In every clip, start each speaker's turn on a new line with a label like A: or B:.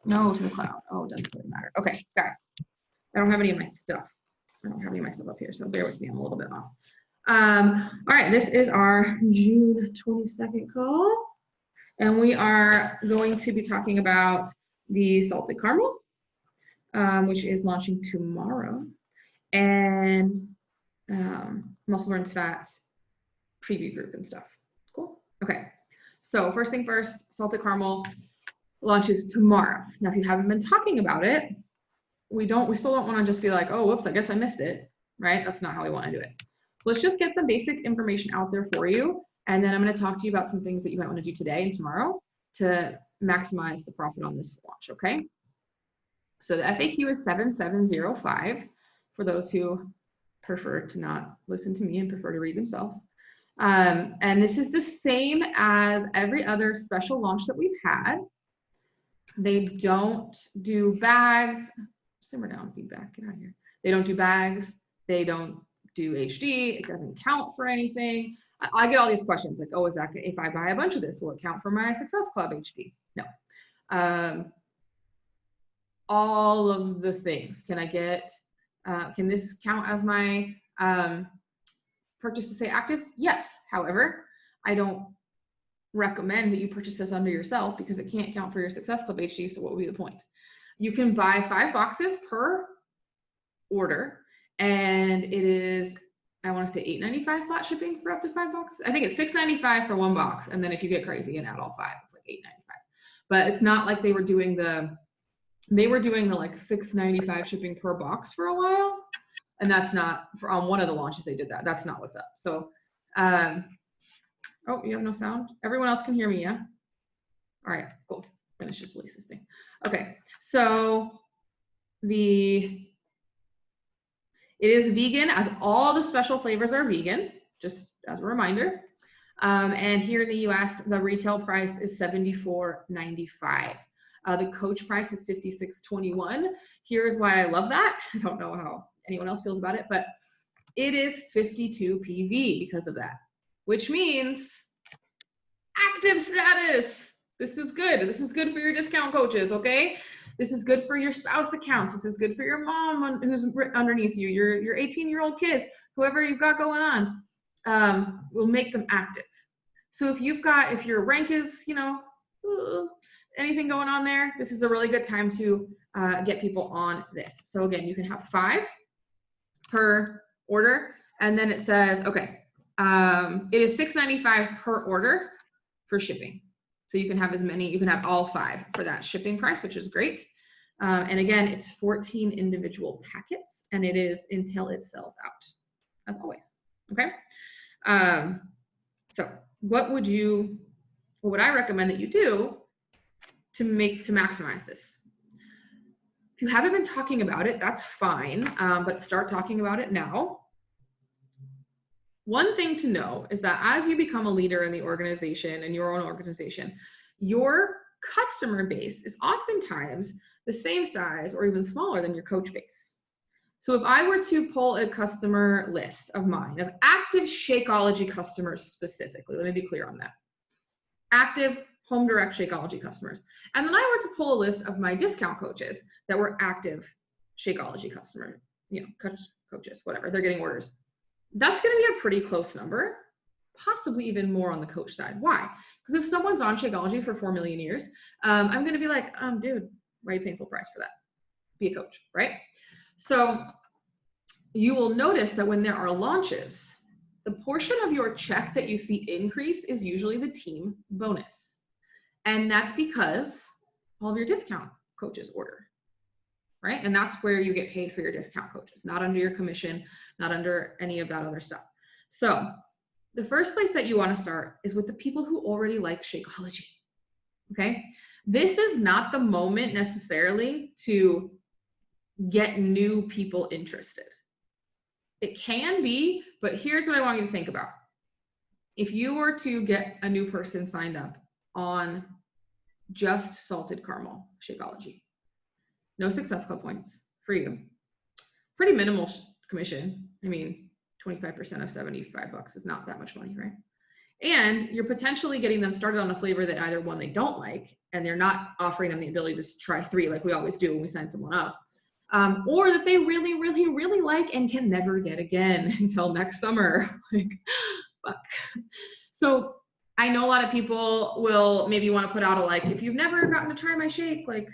A: No, to the cloud. Oh, it doesn't really matter. Okay, guys, I don't have any of my stuff. I don't have any of my stuff up here, so bear with me. I'm a little bit off. All right, this is our June 22nd call, and we are going to be talking about the salted caramel, which is launching tomorrow, and muscle burns fat preview group and stuff. Cool. Okay. So first thing first, salted caramel launches tomorrow. Now, if you haven't been talking about it, we still don't want to just be like, oh, whoops, I guess I missed it, right? That's not how we want to do it. So let's just get some basic information out there for you. And then I'm going to talk to you about some things that you might want to do today and tomorrow to maximize the profit on this launch, okay? So the FAQ is 7705 for those who prefer to not listen to me and prefer to read themselves. And this is the same as every other special launch that we've had. They don't do bags. Simmer down, feedback, get out of here. They don't do bags. They don't do HD. It doesn't count for anything. I get all these questions like, oh, is that, if I buy a bunch of this, will it count for my Success Club HD? No. All of the things. Can I get, can this count as my purchase to stay active? Yes. However, I don't recommend that you purchase this under yourself because it can't count for your Success Club HD, so what would be the point? You can buy 5 boxes per order, and it is, I want to say $8.95 flat shipping for up to 5 boxes. I think it's $6.95 for 1 box, and then if you get crazy and add all 5, it's like $8.95. But it's not like they were doing the like $6.95 shipping per box for a while, and that's not for on one of the launches they did that. That's not what's up. So, oh, you have no sound? Everyone else can hear me, yeah? All right, cool. Finish just Lisa's thing. Okay, so it is vegan, as all the special flavors are vegan, just as a reminder. And here in the US, the retail price is $74.95. The coach price is $56.21. Here's why I love that. I don't know how anyone else feels about it, but it is 52 PV because of that, which means active status. This is good. This is good for your discount coaches, okay? This is good for your spouse accounts. This is good for your mom who's underneath you, your 18-year-old kid, whoever you've got going on, will make them active. So if your rank is, anything going on there, this is a really good time to get people on this. So again, you can have 5 per order, and then it says, okay, it is $6.95 per order for shipping. So you can have you can have all 5 for that shipping price, which is great. And again, it's 14 individual packets, and it is until it sells out, as always, okay? So what would I recommend that you do to maximize this? If you haven't been talking about it, that's fine, but start talking about it now. One thing to know is that as you become a leader in the organization, in your own organization, your customer base is oftentimes the same size or even smaller than your coach base. So if I were to pull a customer list of mine, of active Shakeology customers specifically, let me be clear on that. Active home direct Shakeology customers. And then I were to pull a list of my discount coaches that were active Shakeology customers, coaches, whatever, they're getting orders. That's going to be a pretty close number, possibly even more on the coach side. Why? Because if someone's on Shakeology for 4 million years, I'm going to be like, dude, why are you paying full price for that? Be a coach, right? So you will notice that when there are launches, the portion of your check that you see increase is usually the team bonus. And that's because all of your discount coaches order, right? And that's where you get paid for your discount coaches, not under your commission, not under any of that other stuff. So the first place that you want to start is with the people who already like Shakeology, okay? This is not the moment necessarily to get new people interested. It can be, but here's what I want you to think about. If you were to get a new person signed up on just salted caramel Shakeology, no Success Club points for you, pretty minimal commission. I mean, 25% of $75 is not that much money, right? And you're potentially getting them started on a flavor that either one, they don't like, and they're not offering them the ability to try 3 like we always do when we sign someone up, or that they really, really, really like and can never get again until next summer. Like, fuck. So I know a lot of people will maybe want to put out a like, if you've never gotten to try my shake, like,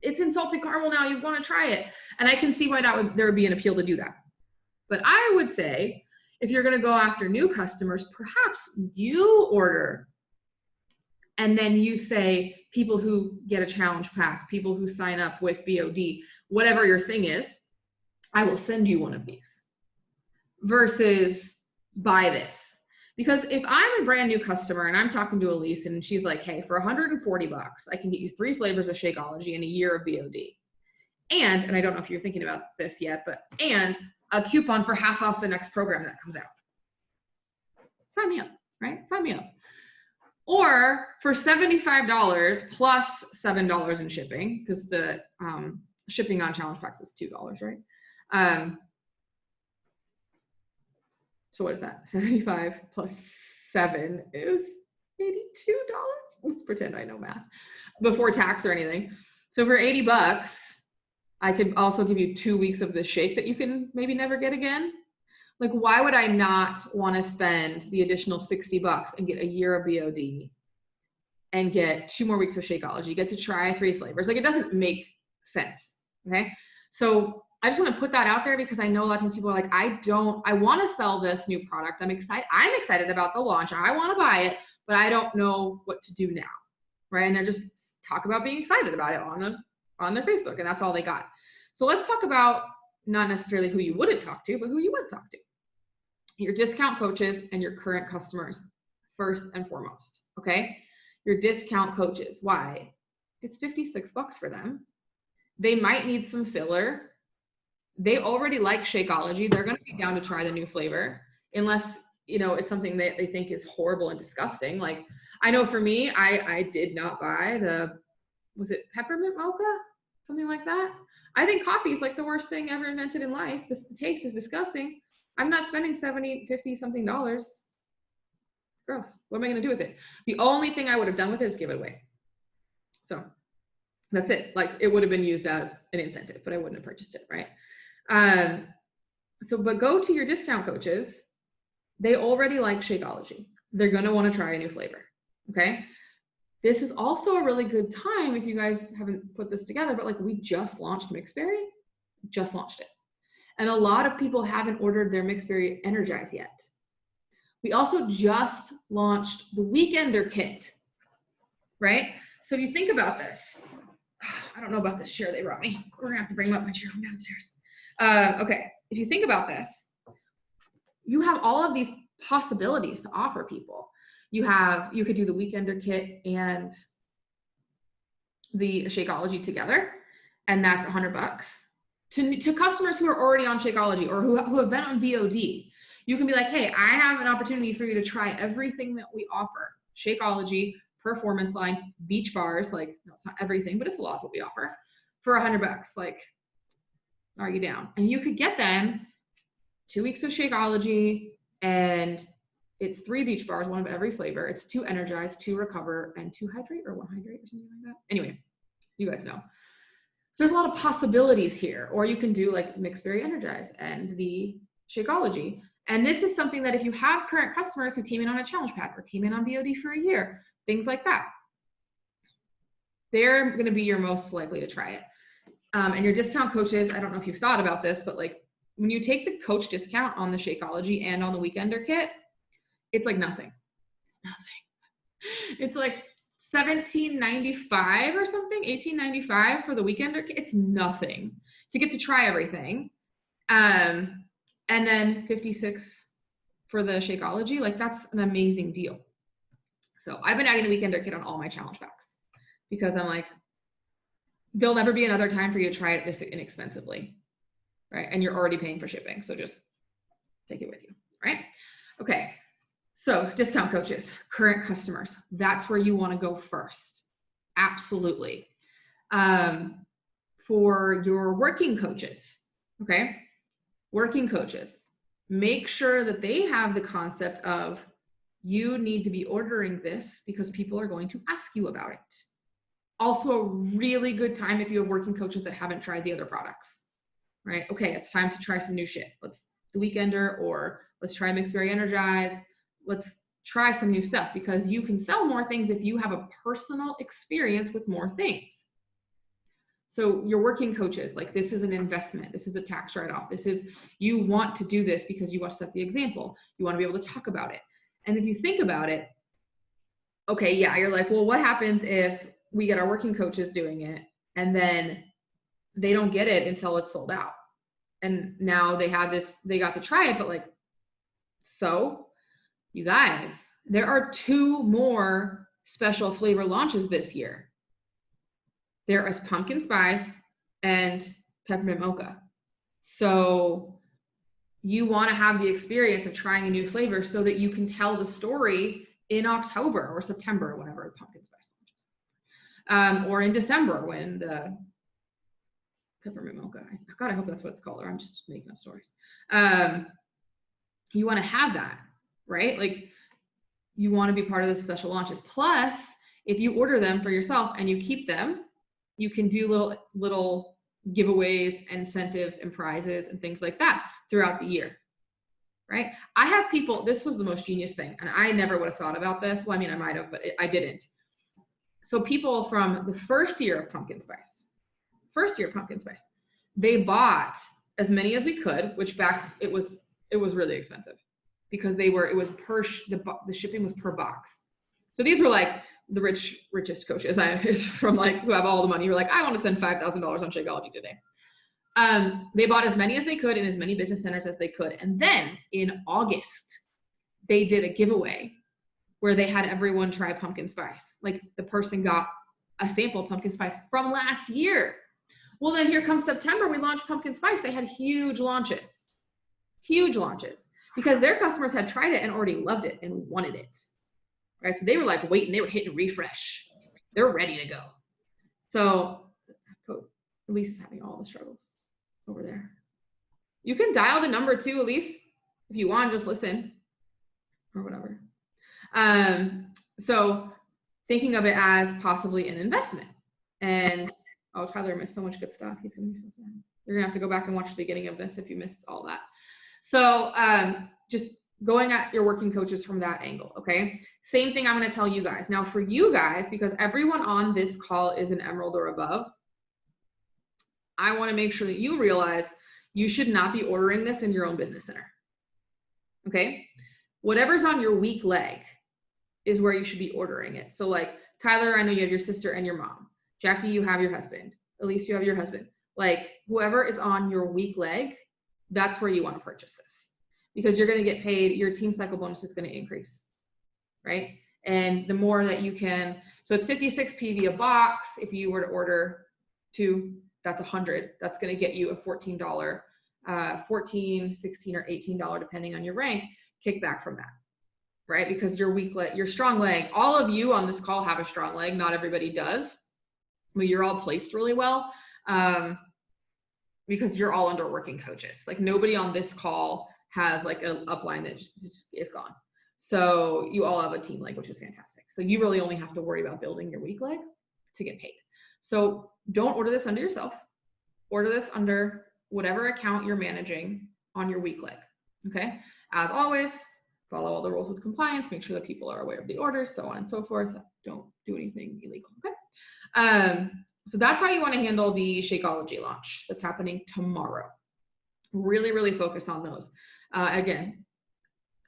A: it's in salted caramel now, you want to try it. And I can see why there would be an appeal to do that. But I would say, if you're going to go after new customers, perhaps you order and then you say people who get a challenge pack, people who sign up with BOD, whatever your thing is, I will send you one of these versus buy this. Because if I'm a brand new customer and I'm talking to Elise and she's like, hey, for $140, I can get you 3 flavors of Shakeology and a year of BOD. And I don't know if you're thinking about this yet, and a coupon for half off the next program that comes out. Sign me up, right? Sign me up. Or for $75 plus $7 in shipping, because the shipping on challenge packs is $2, right? So what is that? 75 plus 7 is $82. Let's pretend I know math before tax or anything. So for $80, I could also give you 2 weeks of the shake that you can maybe never get again. Like, why would I not want to spend the additional $60 and get a year of BOD and get 2 more weeks of Shakeology? You get to try 3 flavors. Like, it doesn't make sense. Okay. So I just want to put that out there because I know a lot of times people are like, I want to sell this new product. I'm excited about the launch. I want to buy it, but I don't know what to do now. Right. And they're just talk about being excited about it on their Facebook, and that's all they got. So let's talk about not necessarily who you wouldn't talk to, but who you would talk to. Your discount coaches and your current customers, first and foremost, okay? Your discount coaches, why? It's $56 for them. They might need some filler. They already like Shakeology. They're gonna be down to try the new flavor, unless, it's something that they think is horrible and disgusting. Like, I know for me, I did not buy was it peppermint mocha? Something like that. I think coffee is like the worst thing ever invented in life. The taste is disgusting. I'm not spending $70, $50 something. Gross. What am I going to do with it? The only thing I would have done with it is give it away. So that's it. Like, it would have been used as an incentive, but I wouldn't have purchased it, right? But go to your discount coaches. They already like Shakeology. They're going to want to try a new flavor. Okay. This is also a really good time if you guys haven't put this together, but like, we just launched Mixberry, just launched it. And a lot of people haven't ordered their Mixberry Energize yet. We also just launched the Weekender Kit, right? So if you think about this, I don't know about this chair they brought me. We're gonna have to bring up my chair from downstairs. Okay, if you think about this, you have all of these possibilities to offer people. You could do the Weekender Kit and the Shakeology together, and that's $100. To customers who are already on Shakeology or who have been on BOD, you can be like, hey, I have an opportunity for you to try everything that we offer. Shakeology, Performance Line, Beach Bars, like, no, it's not everything, but it's a lot of what we offer, for $100. Like, are you down? And you could get them 2 weeks of Shakeology, and it's 3 Beach Bars, 1 of every flavor. It's 2 Energize, 2 Recover, and 2 Hydrate, or 1 Hydrate, or something like that. Anyway, you guys know. So there's a lot of possibilities here. Or you can do like Mixberry Energize and the Shakeology. And this is something that if you have current customers who came in on a challenge pack or came in on BOD for a year, things like that, they're going to be your most likely to try it. And your discount coaches, I don't know if you've thought about this, but like, when you take the coach discount on the Shakeology and on the Weekender Kit, it's like nothing. It's like $17.95 or something, $18.95 for the Weekender Kit. It's nothing to get to try everything. And then $56 for the Shakeology. Like, that's an amazing deal. So I've been adding the Weekender Kit on all my challenge packs because I'm like, there'll never be another time for you to try it this inexpensively, right? And you're already paying for shipping, so just take it with you, right? Okay, so discount coaches, current customers, that's where you want to go first. Absolutely. For your working coaches, okay? Working coaches, make sure that they have the concept of you need to be ordering this because people are going to ask you about it. Also a really good time if you have working coaches that haven't tried the other products, right? Okay, it's time to try some new shit. Let's the Weekender, or let's try Mix Very Energized. Let's try some new stuff, because you can sell more things if you have a personal experience with more things. So your working coaches, like, this is an investment. This is a tax write-off. This is, you want to do this because you want to set the example. You want to be able to talk about it. And if you think about it, okay, yeah, you're like, well, what happens if we get our working coaches doing it and then they don't get it until it's sold out? And now they have this, they got to try it, but like, so you guys, there are 2 more special flavor launches this year. There is pumpkin spice and peppermint mocha. So you want to have the experience of trying a new flavor so that you can tell the story in October or September, whenever the pumpkin spice launches. Or in December when the peppermint mocha, God, I hope that's what it's called, or I'm just making up stories. You want to have that, right? Like, you want to be part of the special launches. Plus, if you order them for yourself and you keep them, you can do little giveaways, incentives, and prizes and things like that throughout the year, right? I have people, this was the most genius thing, and I never would have thought about this. Well, I mean, I might have, but I didn't. So people from the first year of pumpkin spice, they bought as many as we could, which back, it was really expensive because it was the shipping was per box. So these were like the richest coaches from like, who have all the money, who were like, I want to spend $5,000 on Shakeology today. They bought as many as they could in as many business centers as they could. And then in August, they did a giveaway where they had everyone try pumpkin spice. Like, the person got a sample of pumpkin spice from last year. Well, then here comes September, we launched pumpkin spice. They had huge launches, because their customers had tried it and already loved it and wanted it, right? So they were like waiting, they were hitting refresh. They're ready to go. So Elise is having all the struggles over there. You can dial the number too, Elise, if you want, just listen or whatever. So thinking of it as possibly an investment. And oh, Tyler missed so much good stuff. He's gonna be so sad. You're gonna have to go back and watch the beginning of this if you missed all that. So just going at your working coaches from that angle, okay? Same thing I'm gonna tell you guys. Now for you guys, because everyone on this call is an Emerald or above, I wanna make sure that you realize you should not be ordering this in your own business center, okay? Whatever's on your weak leg is where you should be ordering it. So like, Tyler, I know you have your sister and your mom. Jackie, you have your husband. Elise, you have your husband. Like, whoever is on your weak leg, that's where you want to purchase this, because you're going to get paid, your team cycle bonus is going to increase, right? And the more that you can, so it's 56 PV a box. If you were to order 2, that's 100. That's going to get you a $14, $14, $16, or $18, depending on your rank, kickback from that, right? Because your weak leg, your strong leg, all of you on this call have a strong leg. Not everybody does, but you're all placed really well. Because you're all under working coaches. Like, nobody on this call has like an upline that just is gone. So you all have a team leg, which is fantastic. So you really only have to worry about building your weak leg to get paid. So don't order this under yourself. Order this under whatever account you're managing on your weak leg, okay? As always, follow all the rules with compliance, make sure that people are aware of the orders, so on and so forth. Don't do anything illegal, okay? So that's how you want to handle the Shakeology launch that's happening tomorrow. Really, really focus on those. Again,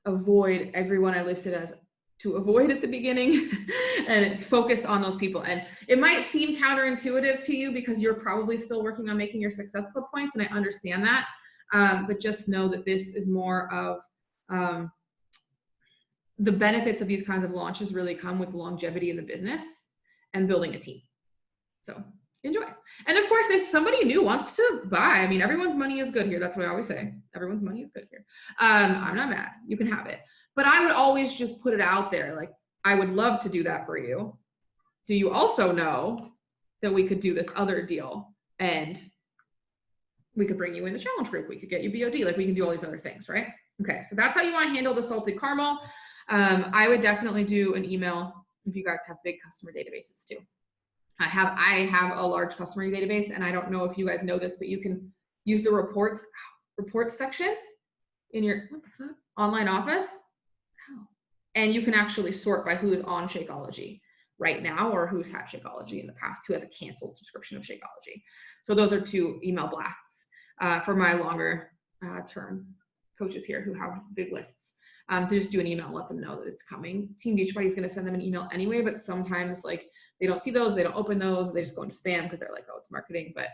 A: avoid everyone I listed as to avoid at the beginning and focus on those people. And it might seem counterintuitive to you because you're probably still working on making your success club points, and I understand that. But just know that this is more of the benefits of these kinds of launches really come with longevity in the business and building a team. So enjoy. And of course, if somebody new wants to buy, I mean, everyone's money is good here. That's what I always say. Everyone's money is good here. I'm not mad. You can have it. But I would always just put it out there. Like, I would love to do that for you. Do you also know that we could do this other deal and we could bring you in the challenge group? We could get you BOD. Like, we can do all these other things, right? Okay, so that's how you want to handle the salted caramel. I would definitely do an email if you guys have big customer databases too. I have a large customer database, and I don't know if you guys know this, but you can use the reports section in your online office, and you can actually sort by who is on Shakeology right now or who's had Shakeology in the past, who has a canceled subscription of Shakeology. So those are 2 email blasts for my longer term coaches here who have big lists. To just do an email and let them know that it's coming. Team Beachbody is going to send them an email anyway, but sometimes like they don't see those, they don't open those, they just go into spam because they're like, oh, it's marketing. But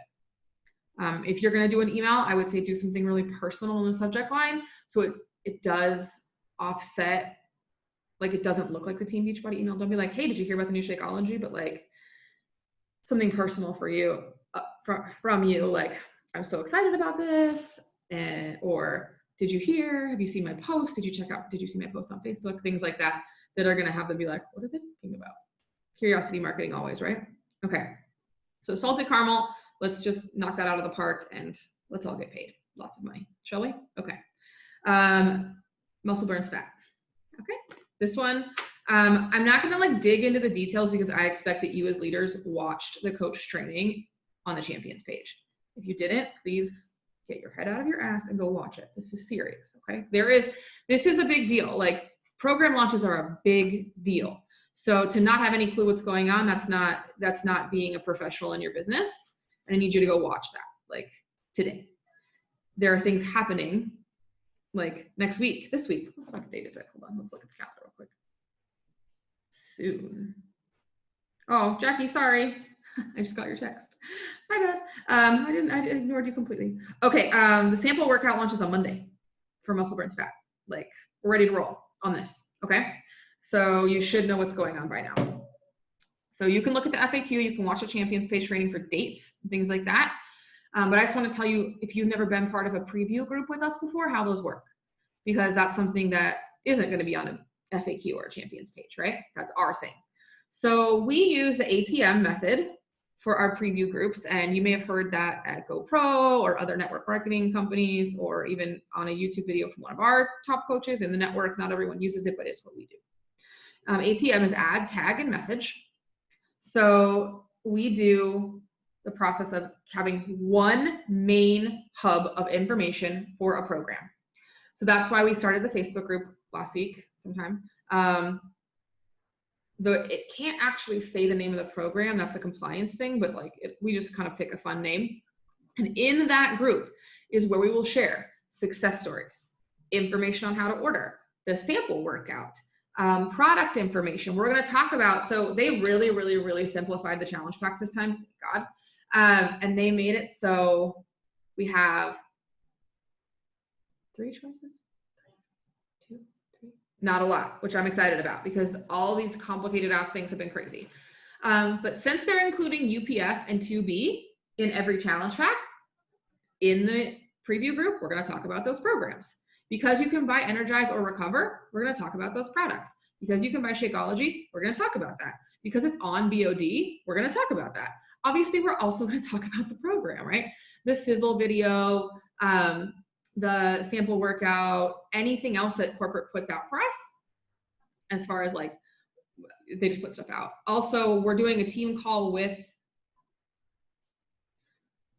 A: if you're going to do an email, I would say do something really personal in the subject line, so it does offset, like it doesn't look like the Team Beachbody email. Don't be like, hey, did you hear about the new Shakeology? But like something personal for you, from you, like, I'm so excited about this, or did you hear? Have you seen my post? Did you see my post on Facebook? Things like that are going to have them be like, what are they talking about? Curiosity marketing always, right? Okay. So salted caramel, let's just knock that out of the park and let's all get paid lots of money, shall we? Okay. Muscle burns fat. Okay. This one, I'm not going to like dig into the details because I expect that you as leaders watched the coach training on the champions page. If you didn't, please get your head out of your ass and go watch it. This is serious, okay? This is a big deal. Like program launches are a big deal. So to not have any clue what's going on, that's not being a professional in your business. And I need you to go watch that, like today. There are things happening like next week, this week. What the fuck date is it? Hold on, let's look at the calendar real quick. Soon. Oh, Jackie, sorry. I just got your text. My bad. I ignored you completely. Okay, the sample workout launches on Monday for muscle burns fat. Like, we're ready to roll on this, okay? So you should know what's going on by now. So you can look at the FAQ, you can watch the champions page training for dates, things like that. But I just want to tell you, if you've never been part of a preview group with us before, how those work. Because that's something that isn't going to be on a FAQ or a champions page, right? That's our thing. So we use the ATM method for our preview groups, and you may have heard that at GoPro or other network marketing companies, or even on a YouTube video from one of our top coaches in the network. Not everyone uses it, but it's what we do. ATM is add, tag, and message. So we do the process of having one main hub of information for a program. So that's why we started the Facebook group last week sometime. It can't actually say the name of the program, that's a compliance thing, but like we just kind of pick a fun name. And in that group is where we will share success stories, information on how to order, the sample workout, product information. We're going to talk about, so they really, really, really simplified the challenge packs this time, thank God. And they made it so we have 3 choices. Not a lot, which I'm excited about because all these complicated ass things have been crazy. But since they're including UPF and 2B in every challenge track, in the preview group, we're going to talk about those programs. Because you can buy Energize or Recover, we're going to talk about those products. Because you can buy Shakeology, we're going to talk about that. Because it's on BOD, we're going to talk about that. Obviously, we're also going to talk about the program, right? The sizzle video, the sample workout, anything else that corporate puts out for us, as far as like, they just put stuff out. Also, we're doing a team call with,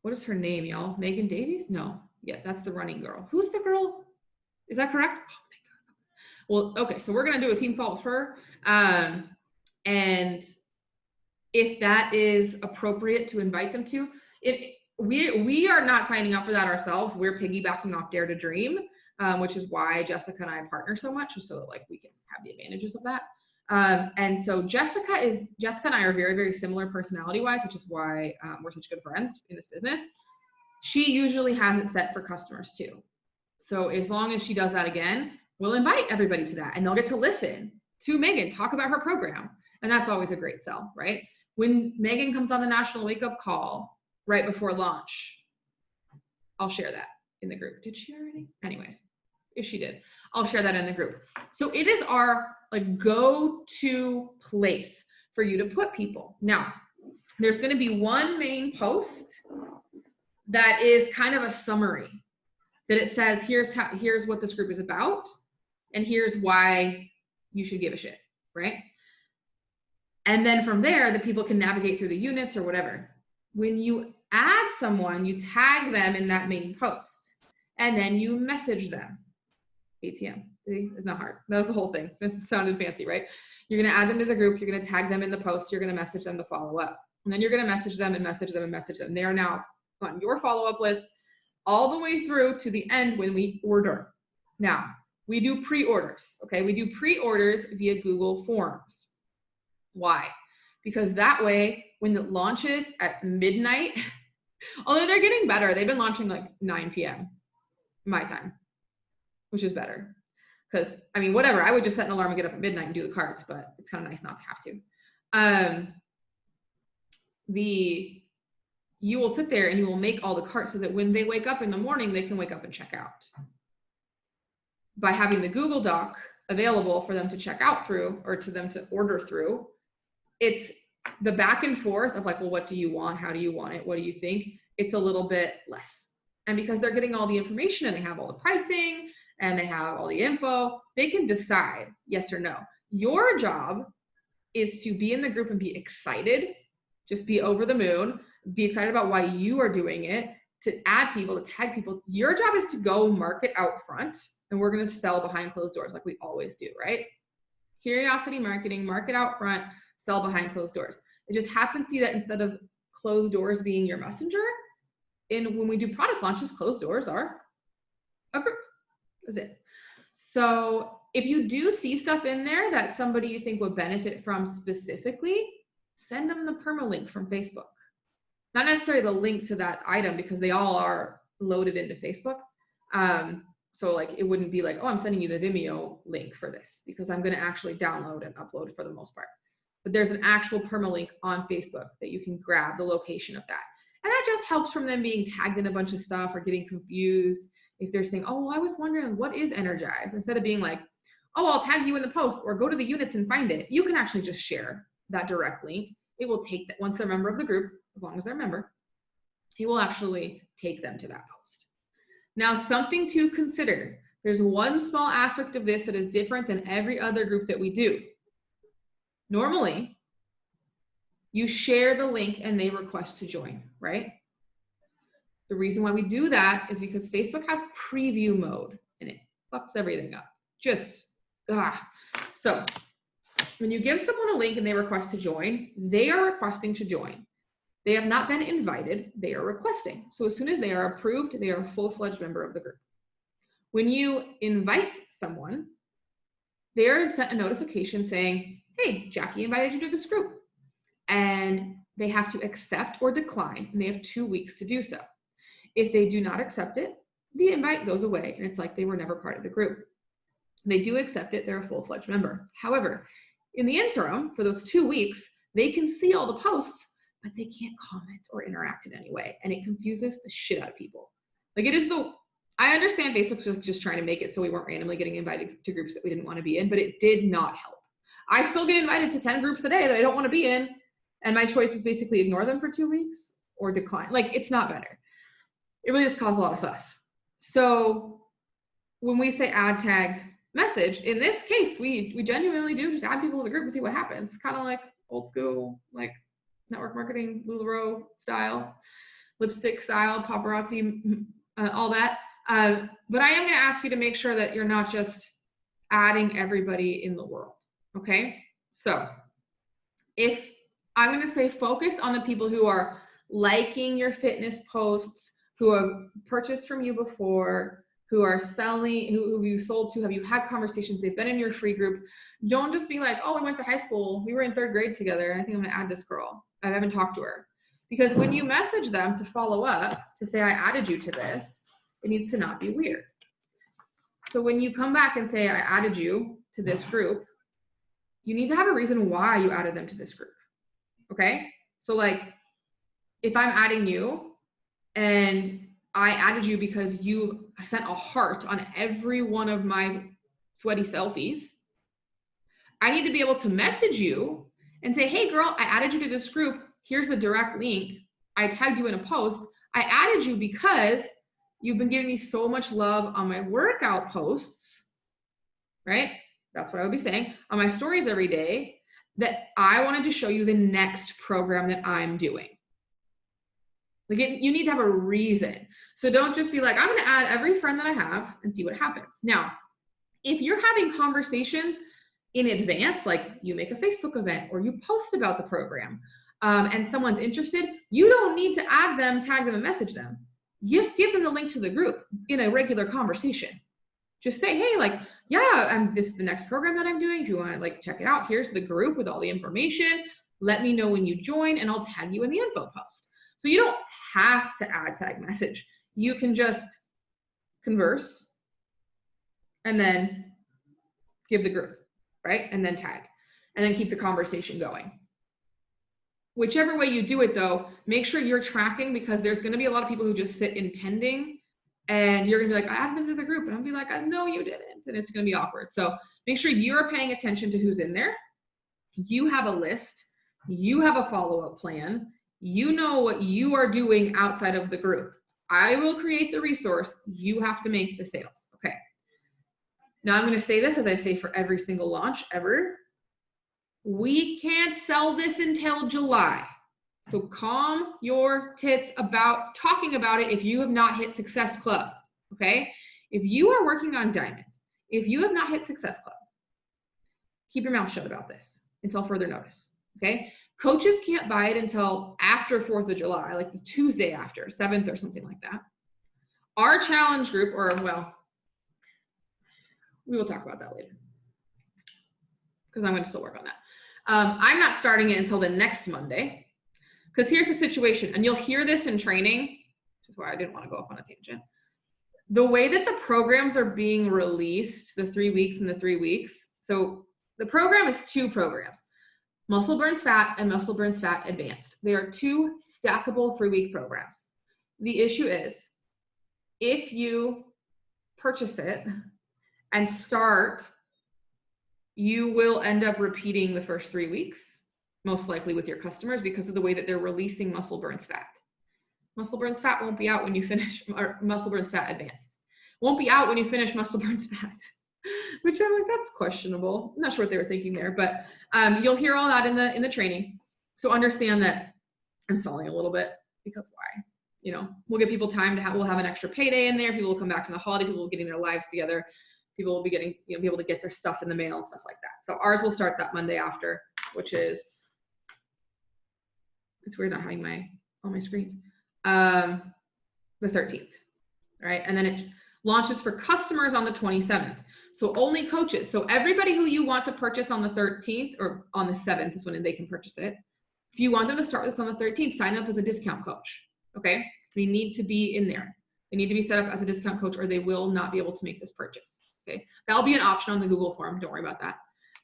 A: what is her name, y'all? Megan Davies? No, yeah, that's the running girl. Who's the girl? Is that correct? Oh, thank God. Well, okay, so we're gonna do a team call with her. And if that is appropriate to invite them to, we are not signing up for that ourselves. We're piggybacking off Dare to Dream, which is why Jessica and I partner so much, just so that like we can have the advantages of that. And so Jessica and I are very, very similar personality wise, which is why we're such good friends in this business. She usually has it set for customers too. So as long as she does that again, we'll invite everybody to that and they'll get to listen to Megan talk about her program. And that's always a great sell, right? When Megan comes on the National Wake Up Call right before launch, I'll share that in the group. Did she already? Anyways, if she did, I'll share that in the group. So it is our like go-to place for you to put people. Now, there's going to be one main post that is kind of a summary, that it says, here's what this group is about, and here's why you should give a shit, right? And then from there, the people can navigate through the units or whatever. When you add someone, you tag them in that main post, and then you message them. ATM. It's not hard. That was the whole thing. It sounded fancy, right? You're going to add them to the group. You're going to tag them in the post. You're going to message them to follow up. And then you're going to message them and message them and message them. They are now on your follow-up list all the way through to the end when we order. Now, we do pre-orders, okay? We do pre-orders via Google Forms. Why? Because that way, when it launches at midnight, although they're getting better, they've been launching like 9 p.m. my time, which is better. Because, I mean, whatever, I would just set an alarm and get up at midnight and do the cards, but it's kind of nice not to have to. You will sit there and you will make all the carts so that when they wake up in the morning, they can wake up and check out. By having the Google Doc available for them to check out through, or to them to order through, it's the back and forth of like, well, what do you want? How do you want it? What do you think? It's a little bit less. And because they're getting all the information and they have all the pricing and they have all the info, they can decide yes or no. Your job is to be in the group and be excited, just be over the moon, be excited about why you are doing it, to add people, to tag people. Your job is to go market out front, and we're going to sell behind closed doors like we always do, right? Curiosity marketing, market out front, sell behind closed doors. It just happens to be that instead of closed doors being your messenger, when we do product launches, closed doors are a group. That's it. So if you do see stuff in there that somebody you think would benefit from specifically, send them the permalink from Facebook. Not necessarily the link to that item, because they all are loaded into Facebook. So like, it wouldn't be like, oh, I'm sending you the Vimeo link for this, because I'm going to actually download and upload for the most part. But there's an actual permalink on Facebook that you can grab the location of that. And that just helps from them being tagged in a bunch of stuff or getting confused. If they're saying, oh, I was wondering what is Energize, instead of being like, oh, I'll tag you in the post or go to the units and find it, you can actually just share that direct link. It will take that once they're a member of the group, as long as they're a member, it will actually take them to that post. Now, something to consider. There's one small aspect of this that is different than every other group that we do. Normally, you share the link and they request to join, right? The reason why we do that is because Facebook has preview mode and it fucks everything up. So when you give someone a link and they request to join, they are requesting to join. They have not been invited, they are requesting. So as soon as they are approved, they are a full-fledged member of the group. When you invite someone, they are sent a notification saying, hey, Jackie invited you to this group. And they have to accept or decline, and they have 2 weeks to do so. If they do not accept it, the invite goes away, and it's like they were never part of the group. They do accept it, they're a full-fledged member. However, in the interim, for those 2 weeks, they can see all the posts, but they can't comment or interact in any way, and it confuses the shit out of people. Like, it is I understand Facebook's just trying to make it so we weren't randomly getting invited to groups that we didn't want to be in, but it did not help. I still get invited to 10 groups a day that I don't want to be in, and my choice is basically ignore them for 2 weeks or decline. Like, it's not better. It really just caused a lot of fuss. So when we say add, tag, message, in this case, we genuinely do just add people to the group and see what happens. Kind of like old school, like network marketing, LuLaRoe style, lipstick style, paparazzi, all that. But I am going to ask you to make sure that you're not just adding everybody in the world. Okay? So if I'm going to say focus on the people who are liking your fitness posts, who have purchased from you before, who are selling, who you sold to, have you had conversations, they've been in your free group. Don't just be like, oh, we went to high school, we were in 3rd grade together, I think I'm going to add this girl. I haven't talked to her. Because when you message them to follow up, to say I added you to this, it needs to not be weird. So when you come back and say I added you to this group, you need to have a reason why you added them to this group. Okay? So like, if I'm adding you and I added you because you sent a heart on every one of my sweaty selfies, I need to be able to message you and say, hey girl, I added you to this group. Here's the direct link. I tagged you in a post. I added you because you've been giving me so much love on my workout posts, right? that's what I would be saying on my stories every day, that I wanted to show you the next program that I'm doing. Like you need to have a reason. So don't just be like, I'm going to add every friend that I have and see what happens. Now, if you're having conversations in advance, like you make a Facebook event or you post about the program, and someone's interested, you don't need to add them, tag them, and message them. Just give them the link to the group in a regular conversation. Just say, hey, like, yeah, this is the next program that I'm doing. If you want to like check it out, here's the group with all the information. Let me know when you join and I'll tag you in the info post. So you don't have to add tag message. You can just converse and then give the group, right? And then tag, and then keep the conversation going. Whichever way you do it though, make sure you're tracking, because there's gonna be a lot of people who just sit in pending, and you're gonna be like, I added them to the group, and I'll be like, no, you didn't, and it's gonna be awkward. So make sure you're paying attention to who's in there. You have a list, you have a follow-up plan, you know what you are doing outside of the group. I will create the resource, you have to make the sales, okay? Now I'm gonna say this as I say for every single launch ever. We can't sell this until July. So calm your tits about talking about it if you have not hit Success Club, okay? If you are working on Diamond, if you have not hit Success Club, keep your mouth shut about this until further notice, okay? Coaches can't buy it until after 4th of July, like the Tuesday after, 7th or something like that. Our challenge group, or well, we will talk about that later, because I'm going to still work on that. I'm not starting it until the next Monday, because here's the situation, and you'll hear this in training, which is why I didn't want to go off on a tangent. The way that the programs are being released, the 3 weeks and the 3 weeks, so the program is 2 programs, Muscle Burns Fat and Muscle Burns Fat Advanced. They are 2 stackable 3-week programs. The issue is, if you purchase it and start, you will end up repeating the first 3 weeks, most likely with your customers, because of the way that they're releasing Muscle Burns Fat. Muscle Burns Fat won't be out when you finish, or Muscle Burns Fat Advanced won't be out when you finish Muscle Burns Fat, which I'm like, that's questionable. I'm not sure what they were thinking there, but you'll hear all that in the training. So understand that I'm stalling a little bit, because why? You know, we'll give people time to have, we'll have an extra payday in there. People will come back from the holiday, people will be getting their lives together. People will be getting, you know, be able to get their stuff in the mail and stuff like that. So ours will start that Monday after, which is, it's weird not having all my screens. The 13th, right? And then it launches for customers on the 27th. So only coaches. So everybody who you want to purchase on the 13th or on the 7th is when they can purchase it. If you want them to start this on the 13th, sign up as a discount coach, okay? They need to be in there. They need to be set up as a discount coach, or they will not be able to make this purchase. Okay, that'll be an option on the Google form. Don't worry about that.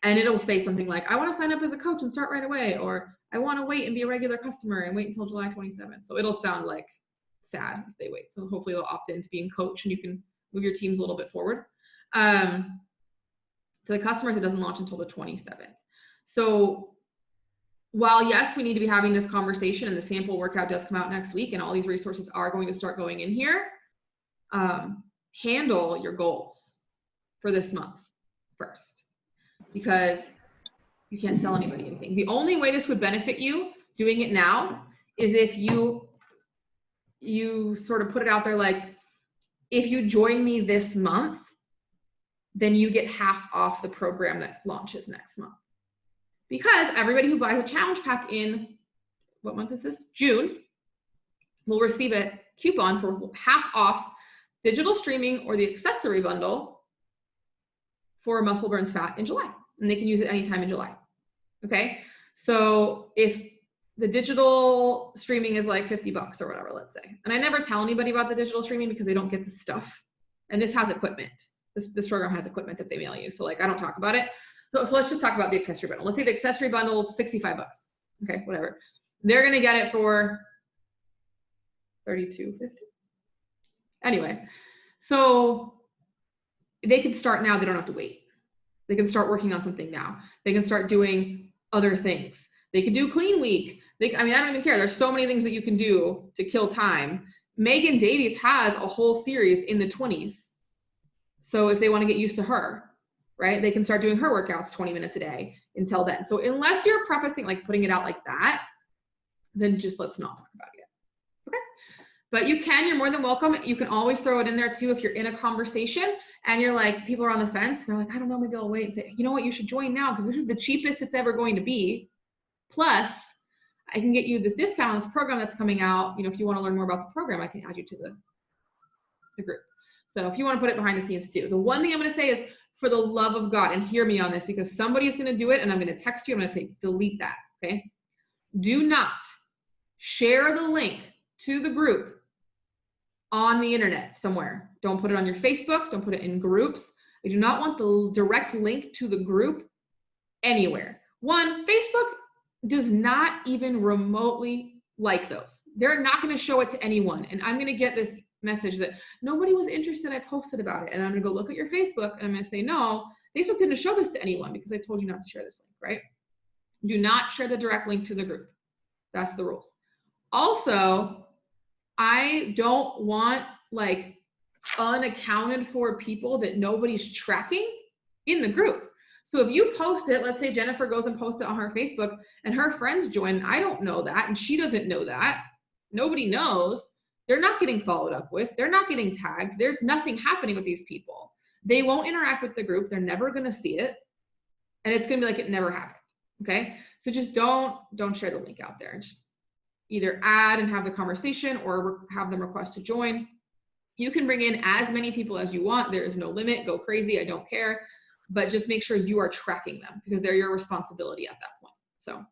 A: And it'll say something like, I want to sign up as a coach and start right away, or I want to wait and be a regular customer and wait until July 27th. So it'll sound like sad if they wait. So hopefully they'll opt in to being coach, and you can move your teams a little bit forward. For the customers, it doesn't launch until the 27th. So while yes, we need to be having this conversation, and the sample workout does come out next week, and all these resources are going to start going in here, handle your goals for this month first, because you can't sell anybody anything. The only way this would benefit you doing it now is if you sort of put it out there, like, if you join me this month, then you get half off the program that launches next month. Because everybody who buys a challenge pack in, what month is this? June, will receive a coupon for half off digital streaming or the accessory bundle for Muscle Burns Fat in July, and they can use it anytime in July. Okay, so if the digital streaming is like $50 or whatever, let's say, and I never tell anybody about the digital streaming because they don't get the stuff, and this has equipment. This program has equipment that they mail you, so like I don't talk about it. So let's just talk about the accessory bundle. Let's say the accessory bundle is $65. Okay, whatever. They're gonna get it for $32.50. Anyway, so they can start now. They don't have to wait. They can start working on something now. They can start doing other things. They can do clean week. I mean, I don't even care. There's so many things that you can do to kill time. Megan Davies has a whole series in the 20s. So if they want to get used to her, right? They can start doing her workouts 20 minutes a day until then. So unless you're prefacing, like putting it out like that, then just let's not talk about it. Okay? But you're more than welcome. You can always throw it in there too if you're in a conversation and you're like, people are on the fence, and they're like, I don't know, maybe I'll wait, and say, you know what, you should join now because this is the cheapest it's ever going to be. Plus, I can get you this discount on this program that's coming out. If you want to learn more about the program, I can add you to the group. So if you want to put it behind the scenes too. The one thing I'm going to say is, for the love of God, and hear me on this, because somebody is going to do it and I'm going to text you. I'm going to say, delete that. Okay. Do not share the link to the group on the internet somewhere. Don't put it on your Facebook. Don't put it in groups. I do not want the direct link to the group anywhere. One, Facebook does not even remotely like those. They're not going to show it to anyone. And I'm going to get this message that nobody was interested. I posted about it. And I'm going to go look at your Facebook and I'm going to say, no, Facebook didn't show this to anyone because I told you not to share this link, right? Do not share the direct link to the group. That's the rules. Also, I don't want like unaccounted for people that nobody's tracking in the group. So if you post it, let's say Jennifer goes and posts it on her Facebook and her friends join, I don't know that, and she doesn't know that. Nobody knows. They're not getting followed up with. They're not getting tagged. There's nothing happening with these people. They won't interact with the group. They're never going to see it. And it's going to be like it never happened. Okay? So just don't share the link out there. Just either add and have the conversation or have them request to join. You can bring in as many people as you want. There is no limit. Go crazy. I don't care. But just make sure you are tracking them because they're your responsibility at that point. So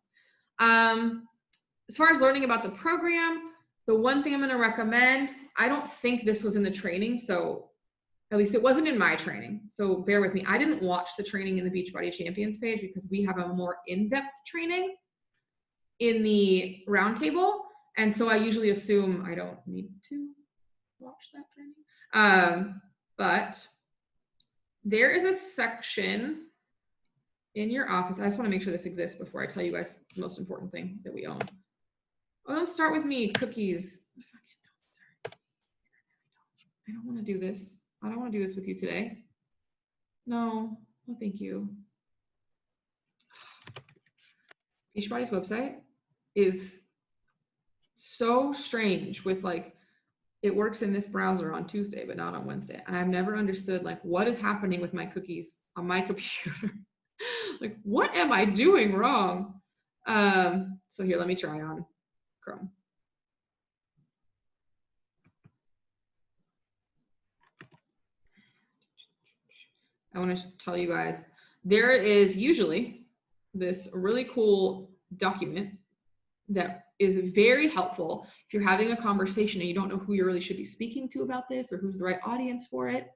A: as far as learning about the program, the one thing I'm going to recommend, I don't think this was in the training. So at least it wasn't in my training. So bear with me. I didn't watch the training in the Beachbody Champions page because we have a more in-depth training in the roundtable. And so I usually assume I don't need to watch that training. But there is a section in your office. I just want to make sure this exists before I tell you guys it's the most important thing that we own. Oh, don't start with me, cookies. I don't want to do this. I don't want to do this with you today. No, thank you. Beachbody's website is so strange with like, it works in this browser on Tuesday, but not on Wednesday. And I've never understood like what is happening with my cookies on my computer. Like, what am I doing wrong? So here, let me try on Chrome. I want to tell you guys, there is usually this really cool document that is very helpful if you're having a conversation and you don't know who you really should be speaking to about this or who's the right audience for it.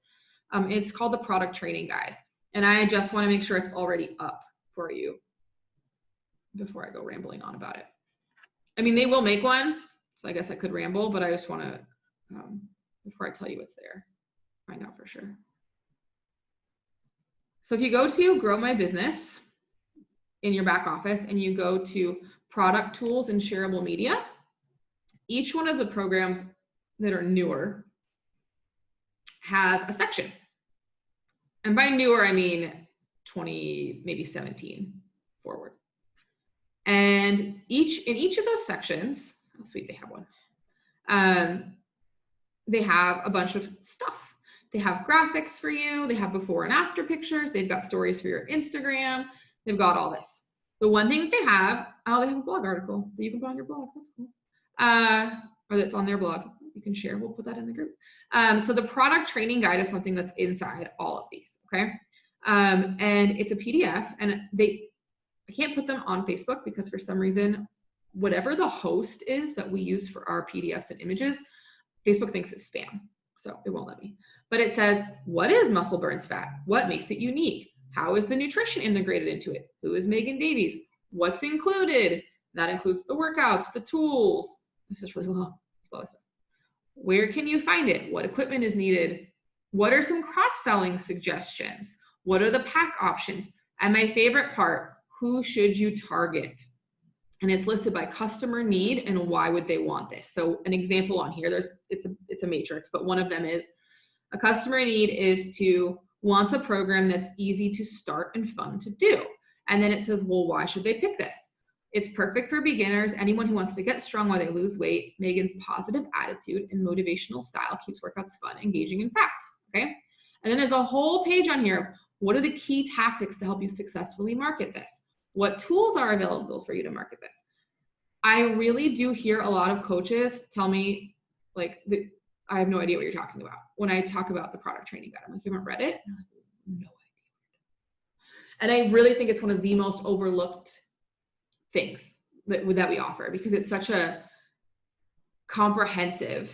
A: It's called the Product Training Guide. And I just want to make sure it's already up for you before I go rambling on about it. I mean, they will make one, so I guess I could ramble, but I just want to, before I tell you what's there, find out for sure. So if you go to Grow My Business in your back office and you go to Product Tools and Shareable Media, each one of the programs that are newer has a section. And by newer, I mean 20, maybe 17 forward. And in each of those sections, oh sweet, they have one. They have a bunch of stuff. They have graphics for you. They have before and after pictures. They've got stories for your Instagram. They've got all this. The one thing that they have a blog article that you can put on your blog. That's cool. Or that's on their blog. You can share. We'll put that in the group. So the product training guide is something that's inside all of these. Okay. And it's a PDF, and I can't put them on Facebook because for some reason, whatever the host is that we use for our PDFs and images, Facebook thinks it's spam. So it won't let me. But it says, what is muscle burns fat? What makes it unique? How is the nutrition integrated into it? Who is Megan Davies? What's included? That includes the workouts, the tools. This is really long. There's a lot of stuff. Where can you find it? What equipment is needed? What are some cross-selling suggestions? What are the pack options? And my favorite part, who should you target? And it's listed by customer need and why would they want this. So an example on here, it's a matrix, but one of them is a customer need is to wants a program that's easy to start and fun to do. And then it says, well, why should they pick this? It's perfect for beginners, anyone who wants to get strong while they lose weight. Megan's positive attitude and motivational style keeps workouts fun, engaging, and fast, okay? And then there's a whole page on here. What are the key tactics to help you successfully market this? What tools are available for you to market this? I really do hear a lot of coaches tell me, like, I have no idea what you're talking about when I talk about the product training guide. I'm like, you haven't read it? I'm like, no idea. And I really think it's one of the most overlooked things that we offer, because it's such a comprehensive,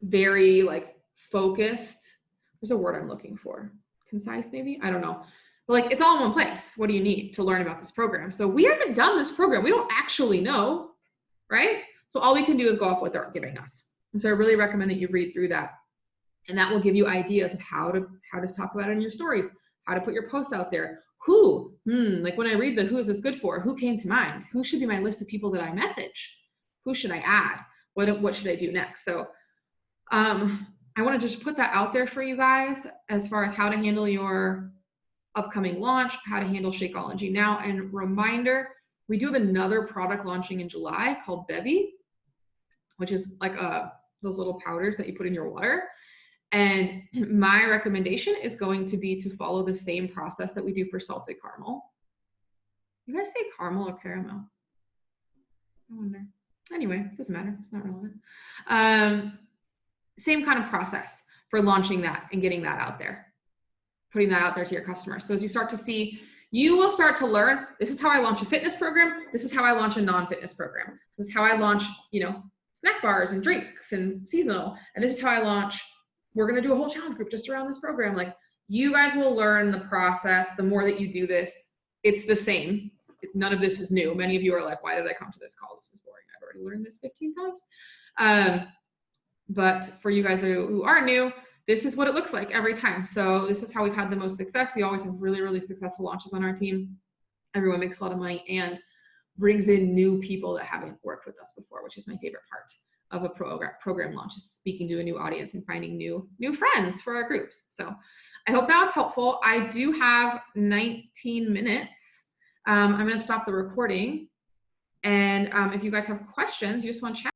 A: very like focused, there's a word I'm looking for, concise maybe, I don't know, but like it's all in one place. What do you need to learn about this program? So we haven't done this program, we don't actually know, right? So all we can do is go off what they're giving us. And so I really recommend that you read through that, and that will give you ideas of how to talk about it in your stories, how to put your posts out there. Who, like when I read the who is this good for, who came to mind? Who should be my list of people that I message? Who should I add? What should I do next? So I want to just put that out there for you guys as far as how to handle your upcoming launch, how to handle Shakeology now. And reminder, we do have another product launching in July called Bevy, which is like those little powders that you put in your water. And my recommendation is going to be to follow the same process that we do for salted caramel. You guys say caramel or caramel? I wonder. Anyway, it doesn't matter. It's not relevant. Same kind of process for launching that and getting that out there, putting that out there to your customers. So as you start to see, you will start to learn, this is how I launch a fitness program. This is how I launch a non-fitness program. This is how I launch, snack bars and drinks and seasonal. And this is how I launch, we're going to do a whole challenge group just around this program. Like, you guys will learn the process. The more that you do this, it's the same. None of this is new. Many of you are like, why did I come to this call? This is boring. I've already learned this 15 times. But for you guys who are new, this is what it looks like every time. So this is how we've had the most success. We always have really, really successful launches on our team. Everyone makes a lot of money and brings in new people that haven't worked with us before, which is my favorite part of a program launch, is speaking to a new audience and finding new friends for our groups. So I hope that was helpful. I do have 19 minutes. I'm going to stop the recording. And if you guys have questions, you just want to chat,